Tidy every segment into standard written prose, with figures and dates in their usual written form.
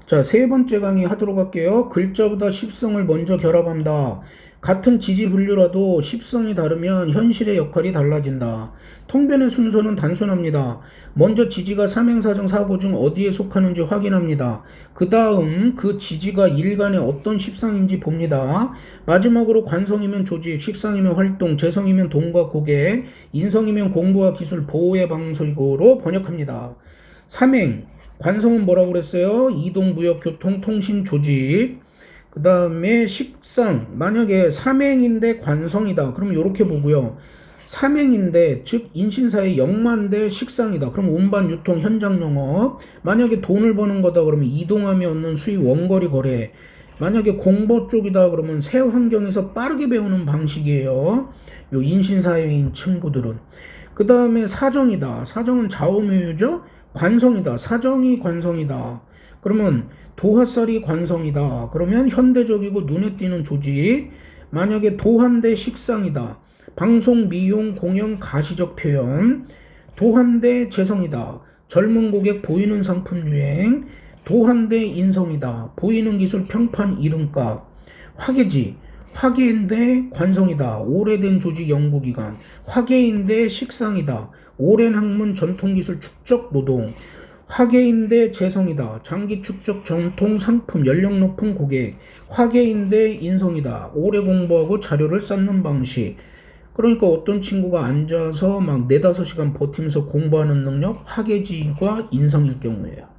자, 세 번째 강의 하도록 할게요. 글자보다 십성을 먼저 결합한다. 같은 지지 분류라도 십성이 다르면 현실의 역할이 달라진다. 통변의 순서는 단순합니다. 먼저 지지가 삼행사정 사고 중 어디에 속하는지 확인합니다. 그 다음 그 지지가 일간의 어떤 십상인지 봅니다. 마지막으로 관성이면 조직, 식상이면 활동, 재성이면 돈과 고객, 인성이면 공부와 기술, 보호의 방식으로 번역합니다. 삼행 관성은 뭐라고 그랬어요? 이동, 무역, 교통, 통신, 조직. 그 다음에 식상. 만약에 삼행인데 관성이다. 그럼 이렇게 보고요. 삼행인데 즉 인신사의 역만대 식상이다. 그럼 운반, 유통, 현장 영업. 만약에 돈을 버는 거다. 그러면 이동하며 얻는 수입, 원거리 거래. 만약에 공보 쪽이다. 그러면 새 환경에서 빠르게 배우는 방식이에요. 요 인신사회인 친구들은. 그 다음에 사정이다. 사정은 좌우묘유죠. 관성이다. 사정이 관성이다. 그러면 도화살이 관성이다. 그러면 현대적이고 눈에 띄는 조직. 만약에 도한대 식상이다. 방송, 미용, 공연, 가시적 표현. 도한대 재성이다. 젊은 고객, 보이는 상품 유행. 도한대 인성이다. 보이는 기술, 평판, 이름값. 화계지. 화계인데 관성이다. 오래된 조직 연구기간. 화계인데 식상이다. 오랜 학문, 전통기술, 축적, 노동. 화계인데 재성이다. 장기 축적, 전통, 상품, 연령 높은 고객. 화계인데 인성이다. 오래 공부하고 자료를 쌓는 방식. 그러니까 어떤 친구가 앉아서 막 4, 5시간 버티면서 공부하는 능력, 화계지과 인성일 경우에요.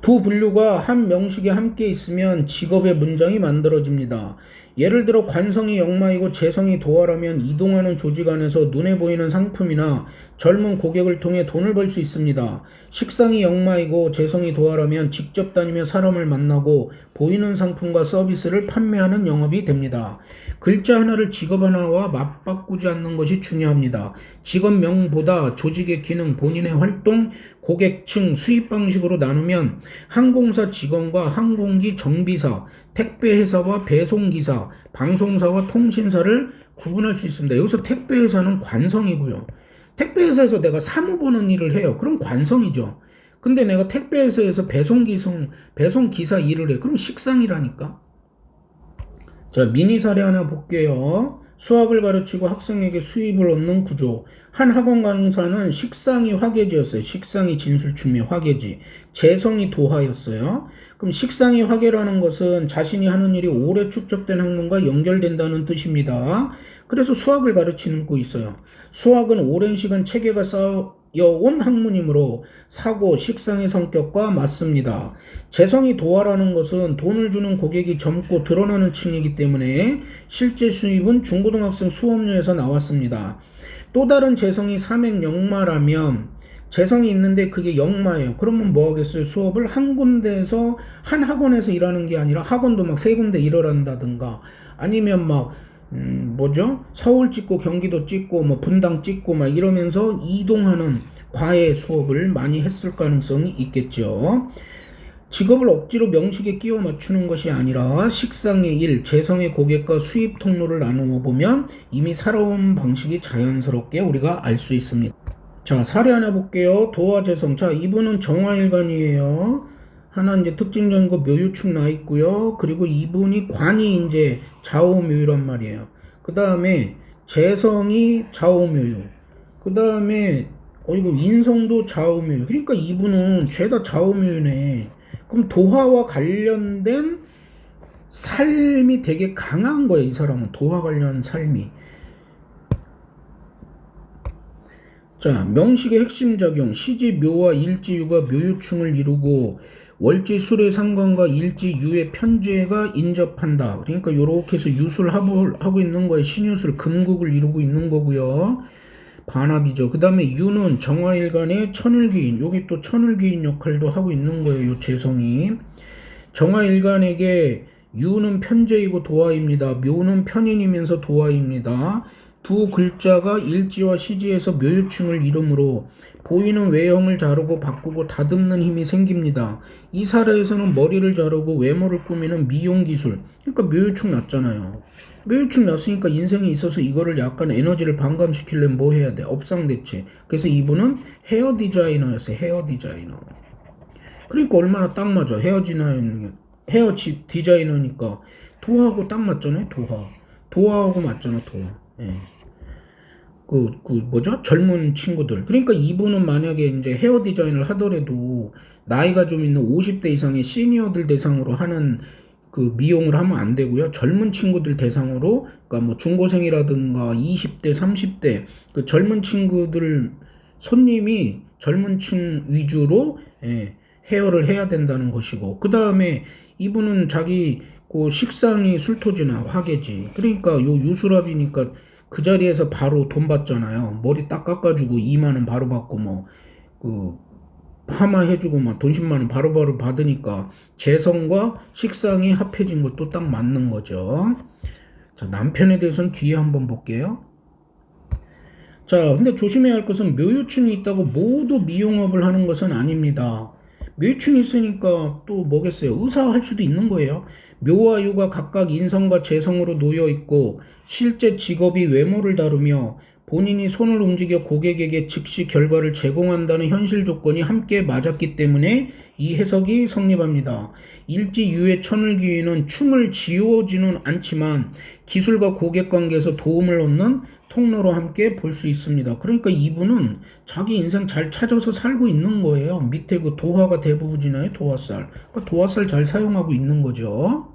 두 분류가 한 명식에 함께 있으면 직업의 문장이 만들어집니다. 예를 들어 관성이 역마이고 재성이 도화라면 이동하는 조직 안에서 눈에 보이는 상품이나 젊은 고객을 통해 돈을 벌 수 있습니다. 식상이 역마이고 재성이 도화라면 직접 다니며 사람을 만나고 보이는 상품과 서비스를 판매하는 영업이 됩니다. 글자 하나를 직업 하나와 맞바꾸지 않는 것이 중요합니다. 직업명보다 조직의 기능, 본인의 활동, 고객층, 수입 방식으로 나누면 항공사 직원과 항공기 정비사, 택배회사와 배송기사, 방송사와 통신사를 구분할 수 있습니다. 여기서 택배회사는 관성이고요. 택배회사에서 내가 사무 보는 일을 해요. 그럼 관성이죠. 근데 내가 택배회사에서 배송기사 일을 해. 그럼 식상이라니까. 자, 미니 사례 하나 볼게요. 수학을 가르치고 학생에게 수입을 얻는 구조. 한 학원 강사는 식상이 화계지였어요. 식상이 진술충미 화계지. 재성이 도하였어요. 그럼 식상이 화계라는 것은 자신이 하는 일이 오래 축적된 학문과 연결된다는 뜻입니다. 그래서 수학을 가르치고 있어요. 수학은 오랜 시간 체계가 쌓여온 학문이므로 사고, 식상의 성격과 맞습니다. 재성이 도화라는 것은 돈을 주는 고객이 젊고 드러나는 층이기 때문에 실제 수입은 중고등학생 수업료에서 나왔습니다. 또 다른 재성이 삼행 역마라면 재성이 있는데 그게 역마예요. 그러면 뭐 하겠어요? 수업을 한 군데에서 한 학원에서 일하는 게 아니라 학원도 막 3군데 일을 한다든가 아니면 막 서울 찍고 경기도 찍고 뭐 분당 찍고 막 이러면서 이동하는 과외 수업을 많이 했을 가능성이 있겠죠. 직업을 억지로 명식에 끼워 맞추는 것이 아니라 식상의 일, 재성의 고객과 수입 통로를 나누어 보면 이미 살아온 방식이 자연스럽게 우리가 알 수 있습니다. 자, 사례 하나 볼게요. 도화재성. 자, 이분은 정화일관이에요. 하나 이제 특징적인 거 묘유축 나 있고요. 그리고 이분이 관이 이제 좌우묘유란 말이에요. 그 다음에 재성이 좌우묘유. 그 다음에 이거 인성도 좌우묘유. 그러니까 이분은 죄다 좌우묘유네. 그럼 도화와 관련된 삶이 되게 강한 거예요. 이 사람은 도화 관련 삶이. 자, 명식의 핵심 작용. 시지 묘와 일지유가 묘유충을 이루고 월지 술의 상관과 일지 유의 편제가 인접한다. 그러니까 요렇게 해서 유술합을 하고 있는 거예요. 신유술 금국을 이루고 있는 거고요. 반합이죠. 그 다음에 유는 정화일간의 천을귀인. 여기 또 천을귀인 역할도 하고 있는 거예요. 요 재성이. 정화일간에게 유는 편제이고 도화입니다. 묘는 편인이면서 도화입니다. 두 글자가 일지와 시지에서 묘유충을 이루므로 보이는 외형을 자르고 바꾸고 다듬는 힘이 생깁니다. 이 사례에서는 머리를 자르고 외모를 꾸미는 미용기술. 그러니까 묘유충 났잖아요. 묘유충 났으니까 인생에 있어서 이거를 약간 에너지를 반감시키려면 뭐 해야 돼? 업상대체. 그래서 이분은 헤어 디자이너였어요. 헤어 디자이너. 그러니까 얼마나 딱 맞아. 디자이너니까 도화하고 딱 맞잖아요. 도화하고 맞잖아. 도화. 예. 뭐죠? 젊은 친구들. 그러니까 이분은 만약에 이제 헤어 디자인을 하더라도 나이가 좀 있는 50대 이상의 시니어들 대상으로 하는 그 미용을 하면 안 되고요. 젊은 친구들 대상으로, 그러니까 뭐 중고생이라든가 20대, 30대 그 젊은 친구들 손님이 젊은 층 위주로 헤어를 해야 된다는 것이고, 그 다음에 이분은 자기 그 식상이 술토지나 화개지. 그러니까 요 유수랍이니까 그 자리에서 바로 돈 받잖아요. 머리 딱 깎아주고 2만 원 바로 받고 뭐 그 파마 해주고 막 돈 10만 원 바로바로 받으니까 재성과 식상이 합해진 것도 딱 맞는 거죠. 자, 남편에 대해서는 뒤에 한번 볼게요. 자, 근데 조심해야 할 것은 묘유충이 있다고 모두 미용업을 하는 것은 아닙니다. 묘유충이 있으니까 또 뭐겠어요? 의사할 수도 있는 거예요. 묘와 유가 각각 인성과 재성으로 놓여 있고 실제 직업이 외모를 다루며 본인이 손을 움직여 고객에게 즉시 결과를 제공한다는 현실 조건이 함께 맞았기 때문에 이 해석이 성립합니다. 일지 유의 천을기위는 춤을 지우지는 않지만 기술과 고객 관계에서 도움을 얻는 통로로 함께 볼 수 있습니다. 그러니까 이분은 자기 인생 잘 찾아서 살고 있는 거예요. 밑에 그 도화가 대부분이나요? 도화살. 그러니까 도화살 잘 사용하고 있는 거죠.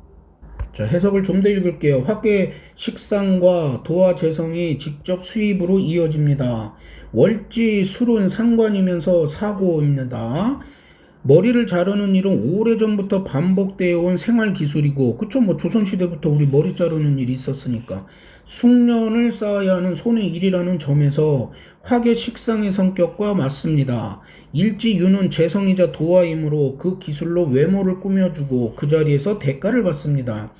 자, 해석을 좀 더 읽을게요. 화계 식상과 도화 재성이 직접 수입으로 이어집니다. 월지 술은 상관이면서 사고입니다. 머리를 자르는 일은 오래전부터 반복되어 온 생활 기술이고, 그쵸? 뭐 조선시대부터 우리 머리 자르는 일이 있었으니까. 숙련을 쌓아야 하는 손의 일이라는 점에서 화계 식상의 성격과 맞습니다. 일지유는 재성이자 도화이므로 그 기술로 외모를 꾸며주고 그 자리에서 대가를 받습니다.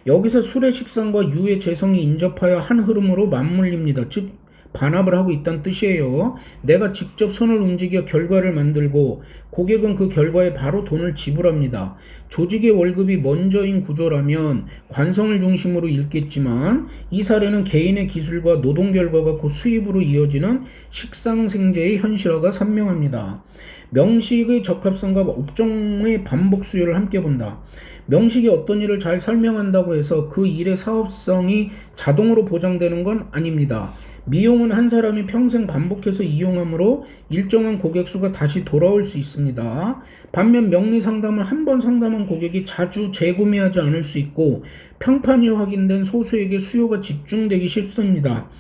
여기서 술의 식상과 유의 재성이 인접하여 한 흐름으로 맞물립니다. 즉 반합을 하고 있다는 뜻이에요. 내가 직접 손을 움직여 결과를 만들고 고객은 그 결과에 바로 돈을 지불합니다. 조직의 월급이 먼저인 구조라면 관성을 중심으로 읽겠지만 이 사례는 개인의 기술과 노동 결과가 곧 수입으로 이어지는 식상생재의 현실화가 선명합니다. 명식의 적합성과 업종의 반복 수요를 함께 본다. 명식이 어떤 일을 잘 설명한다고 해서 그 일의 사업성이 자동으로 보장되는 건 아닙니다. 미용은 한 사람이 평생 반복해서 이용하므로 일정한 고객 수가 다시 돌아올 수 있습니다. 반면 명리 상담을 한 번 상담한 고객이 자주 재구매하지 않을 수 있고 평판이 확인된 소수에게 수요가 집중되기 쉽습니다.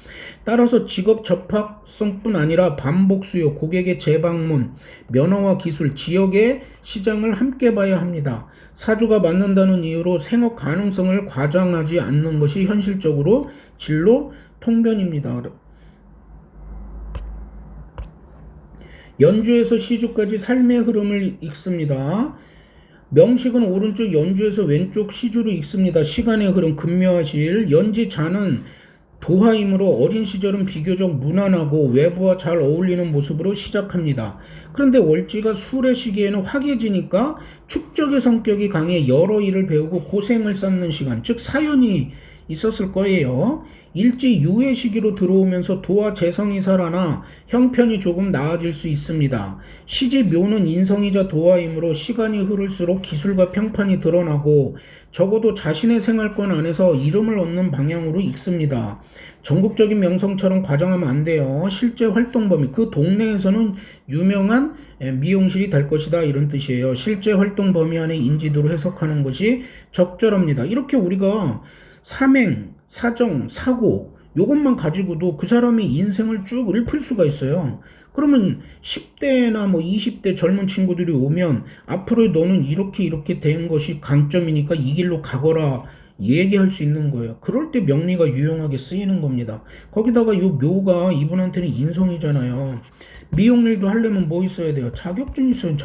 따라서 직업 접합성뿐 아니라 반복 수요, 고객의 재방문, 면허와 기술, 지역의 시장을 함께 봐야 합니다. 사주가 맞는다는 이유로 생업 가능성을 과장하지 않는 것이 현실적으로 진로 통변입니다. 연주에서 시주까지 삶의 흐름을 읽습니다. 명식은 오른쪽 연주에서 왼쪽 시주로 읽습니다. 시간의 흐름, 금묘하실. 연지자는 도하이므로 어린 시절은 비교적 무난하고 외부와 잘 어울리는 모습으로 시작합니다. 그런데 월지가 술의 시기에는 화개지니까 축적의 성격이 강해 여러 일을 배우고 고생을 쌓는 시간, 즉 사연이 있었을 거예요. 일지 유의 시기로 들어오면서 도와 재성이 살아나 형편이 조금 나아질 수 있습니다. 시지 묘는 인성이자 도화이므로 시간이 흐를수록 기술과 평판이 드러나고 적어도 자신의 생활권 안에서 이름을 얻는 방향으로 읽습니다. 전국적인 명성처럼 과장하면 안 돼요. 실제 활동 범위, 그 동네에서는 유명한 미용실이 될 것이다, 이런 뜻이에요. 실제 활동 범위 안의 인지도로 해석하는 것이 적절합니다. 이렇게 우리가 삼행, 사정, 사고 요것만 가지고도 그 사람의 인생을 쭉 읊을 수가 있어요. 그러면 10대나 뭐 20대 젊은 친구들이 오면 앞으로 너는 이렇게 된 것이 강점이니까 이 길로 가거라 얘기할 수 있는 거예요. 그럴 때 명리가 유용하게 쓰이는 겁니다. 거기다가 요 묘가 이분한테는 인성이잖아요. 미용일도 하려면 뭐 있어야 돼요? 자격증 있어요.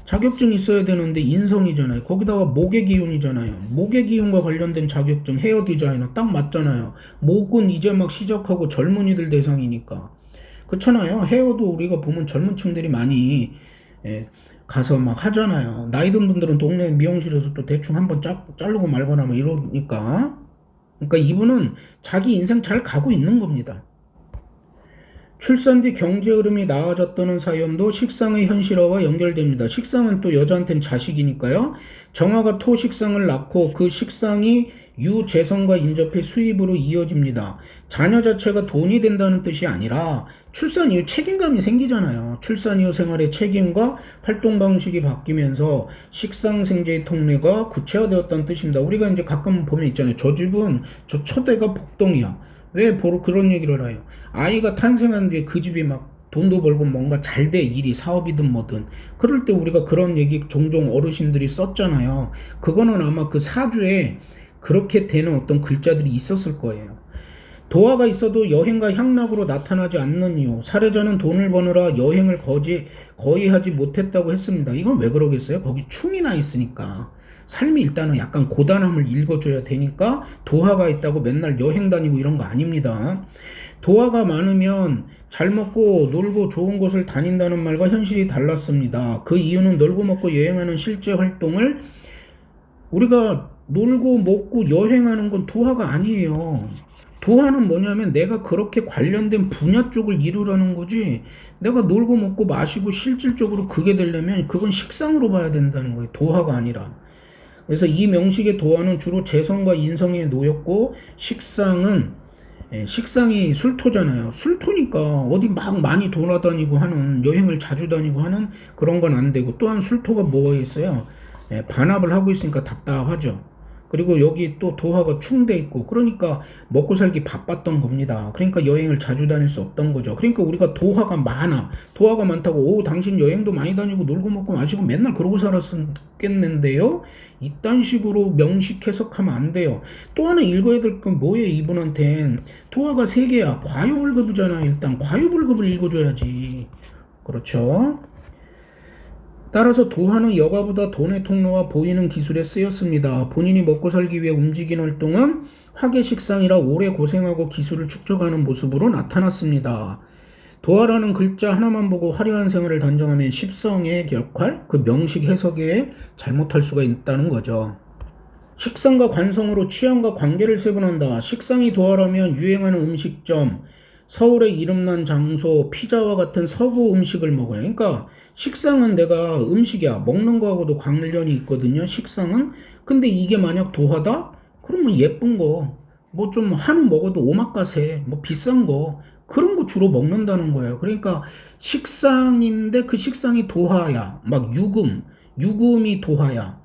자격증 있어야 되는데 인성이잖아요. 거기다가 목의 기운이잖아요. 목의 기운과 관련된 자격증, 헤어 디자이너 딱 맞잖아요. 목은 이제 막 시작하고 젊은이들 대상이니까. 그렇잖아요. 헤어도 우리가 보면 젊은 층들이 많이 가서 막 하잖아요. 나이 든 분들은 동네 미용실에서 또 대충 한번 자르고 말거나 뭐 이러니까. 그러니까 이분은 자기 인생 잘 가고 있는 겁니다. 출산 뒤 경제 흐름이 나아졌다는 사연도 식상의 현실화와 연결됩니다. 식상은 또 여자한테는 자식이니까요. 정화가 토 식상을 낳고 그 식상이 유재성과 인접해 수입으로 이어집니다. 자녀 자체가 돈이 된다는 뜻이 아니라 출산 이후 책임감이 생기잖아요. 출산 이후 생활의 책임과 활동 방식이 바뀌면서 식상 생계의 통례가 구체화되었다는 뜻입니다. 우리가 이제 가끔 보면 있잖아요. 저 집은 저 첫애가 복동이야. 왜 바로 그런 얘기를 해요? 아이가 탄생한 뒤에 그 집이 막 돈도 벌고 뭔가 잘 돼, 일이 사업이든 뭐든. 그럴 때 우리가 그런 얘기 종종 어르신들이 썼잖아요. 그거는 아마 그 사주에 그렇게 되는 어떤 글자들이 있었을 거예요. 도화가 있어도 여행과 향락으로 나타나지 않는 이유. 사례자는 돈을 버느라 여행을 거의 하지 못했다고 했습니다. 이건 왜 그러겠어요? 거기 충이 나 있으니까. 삶이 일단은 약간 고단함을 읽어줘야 되니까 도화가 있다고 맨날 여행 다니고 이런 거 아닙니다. 도화가 많으면 잘 먹고 놀고 좋은 곳을 다닌다는 말과 현실이 달랐습니다. 그 이유는 놀고 먹고 여행하는 실제 활동을 우리가 놀고 먹고 여행하는 건 도화가 아니에요. 도화는 뭐냐면 내가 그렇게 관련된 분야 쪽을 이루라는 거지, 내가 놀고 먹고 마시고 실질적으로 그게 되려면 그건 식상으로 봐야 된다는 거예요. 도화가 아니라. 그래서 이 명식의 도화는 주로 재성과 인성에 놓였고 식상이 술토잖아요. 술토니까 어디 막 많이 돌아다니고 하는, 여행을 자주 다니고 하는 그런 건 안 되고, 또한 술토가 뭐가 있어요? 반합을 하고 있으니까 답답하죠. 그리고 여기 또 도화가 충돼 있고, 그러니까 먹고 살기 바빴던 겁니다. 그러니까 여행을 자주 다닐 수 없던 거죠. 그러니까 우리가 도화가 많아. 도화가 많다고 오 당신 여행도 많이 다니고 놀고 먹고 마시고 맨날 그러고 살았겠는데요? 이딴 식으로 명식 해석하면 안 돼요. 또 하나 읽어야 될 건 뭐예요? 이분한텐 도화가 3개야. 과유불급이잖아. 일단 과유불급을 읽어줘야지. 그렇죠? 따라서 도화는 여가보다 돈의 통로와 보이는 기술에 쓰였습니다. 본인이 먹고 살기 위해 움직인 활동은 화계식상이라 오래 고생하고 기술을 축적하는 모습으로 나타났습니다. 도화라는 글자 하나만 보고 화려한 생활을 단정하면 십성의 역할, 그 명식 해석에 잘못할 수가 있다는 거죠. 식상과 관성으로 취향과 관계를 세분한다. 식상이 도화라면 유행하는 음식점, 서울의 이름난 장소, 피자와 같은 서구 음식을 먹어요. 그러니까 식상은 내가 음식이야. 먹는 거하고도 관련이 있거든요. 식상은. 근데 이게 만약 도화다? 그러면 예쁜 거, 뭐 좀 한우 먹어도 오마카세, 뭐 비싼 거, 그런 거 주로 먹는다는 거예요. 그러니까 식상인데 그 식상이 도화야. 막 유금이 도화야.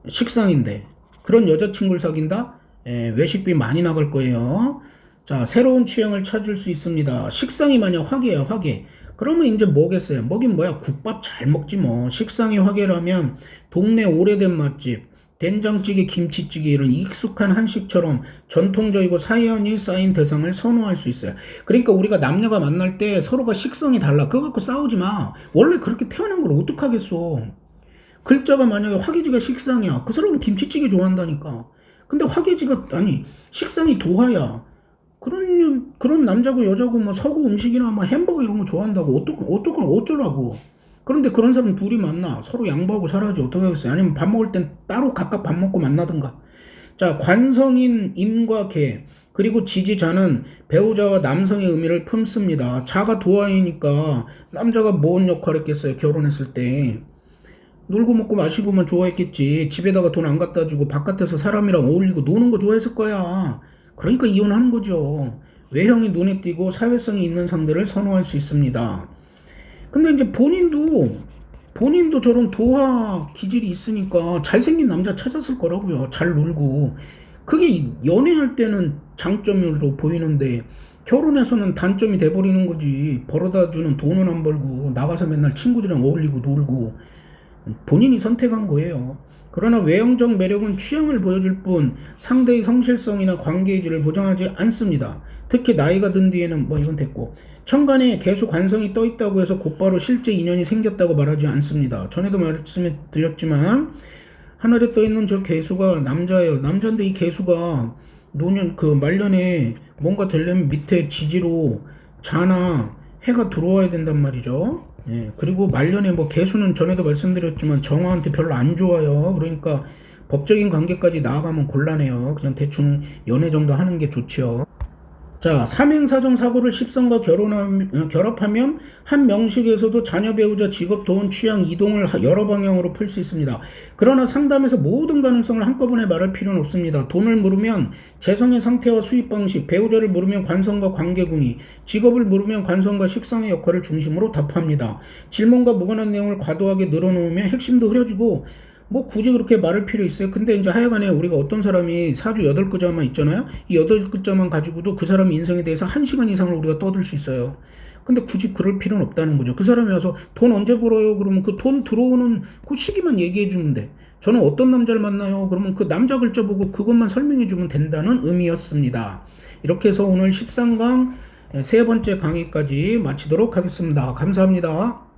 식상인데. 그런 여자친구를 사귄다? 외식비 많이 나갈 거예요. 자, 새로운 취향을 찾을 수 있습니다. 식상이 만약 화계야, 화계. 그러면 이제 뭐겠어요? 먹긴 뭐야? 국밥 잘 먹지 뭐. 식상이 화계라면 동네 오래된 맛집, 된장찌개, 김치찌개 이런 익숙한 한식처럼 전통적이고 사연이 쌓인 대상을 선호할 수 있어요. 그러니까 우리가 남녀가 만날 때 서로가 식성이 달라. 그거 갖고 싸우지 마. 원래 그렇게 태어난 걸 어떡하겠어. 글자가 만약에 화계지가 식상이야. 그 사람은 김치찌개 좋아한다니까. 근데 식상이 도화야. 그런 남자고 여자고 뭐 서구 음식이나 뭐 햄버거 이런 거 좋아한다고 어쩌라고. 그런데 그런 사람 둘이 만나 서로 양보하고 살아야지 어떻게 하겠어요. 아니면 밥 먹을 땐 따로 각각 밥 먹고 만나든가. 자, 관성인 임과 개 그리고 지지자는 배우자와 남성의 의미를 품습니다. 자가 도화이니까 남자가 뭔 역할 했겠어요. 결혼했을 때 놀고 먹고 마시고만 좋아했겠지. 집에다가 돈 안 갖다 주고 바깥에서 사람이랑 어울리고 노는 거 좋아했을 거야. 그러니까 이혼하는 거죠. 외형이 눈에 띄고 사회성이 있는 상대를 선호할 수 있습니다. 근데 이제 본인도 저런 도화 기질이 있으니까 잘생긴 남자 찾았을 거라고요. 잘 놀고. 그게 연애할 때는 장점으로 보이는데 결혼해서는 단점이 돼버리는 거지. 벌어다 주는 돈은 안 벌고 나가서 맨날 친구들이랑 어울리고 놀고. 본인이 선택한 거예요. 그러나 외형적 매력은 취향을 보여줄 뿐 상대의 성실성이나 관계의 질을 보장하지 않습니다. 특히 나이가 든 뒤에는 뭐 이건 됐고, 천간에 개수 관성이 떠 있다고 해서 곧바로 실제 인연이 생겼다고 말하지 않습니다. 전에도 말씀을 드렸지만 하늘에 떠 있는 저 개수가 남자예요. 남자인데 이 개수가 노년 그 말년에 뭔가 되려면 밑에 지지로 자나 해가 들어와야 된단 말이죠. 그리고 말년에 뭐 개수는 전에도 말씀드렸지만 정화한테 별로 안 좋아요. 그러니까 법적인 관계까지 나아가면 곤란해요. 그냥 대충 연애 정도 하는 게 좋죠. 자, 삼행사정 사고를 십성과 결합하면 한 명식에서도 자녀 배우자 직업 도원 취향 이동을 여러 방향으로 풀 수 있습니다. 그러나 상담에서 모든 가능성을 한꺼번에 말할 필요는 없습니다. 돈을 물으면 재성의 상태와 수입 방식, 배우자를 물으면 관성과 관계군이, 직업을 물으면 관성과 식상의 역할을 중심으로 답합니다. 질문과 무관한 내용을 과도하게 늘어놓으면 핵심도 흐려지고 뭐 굳이 그렇게 말할 필요 있어요? 근데 이제 하여간에 우리가 어떤 사람이 사주 8글자만 있잖아요. 이 8글자만 가지고도 그 사람 인생에 대해서 1시간 이상을 우리가 떠들 수 있어요. 근데 굳이 그럴 필요는 없다는 거죠. 그 사람이 와서 돈 언제 벌어요? 그러면 그 돈 들어오는 그 시기만 얘기해 주면 돼. 저는 어떤 남자를 만나요? 그러면 그 남자 글자 보고 그것만 설명해 주면 된다는 의미였습니다. 이렇게 해서 오늘 13강 세 번째 강의까지 마치도록 하겠습니다. 감사합니다.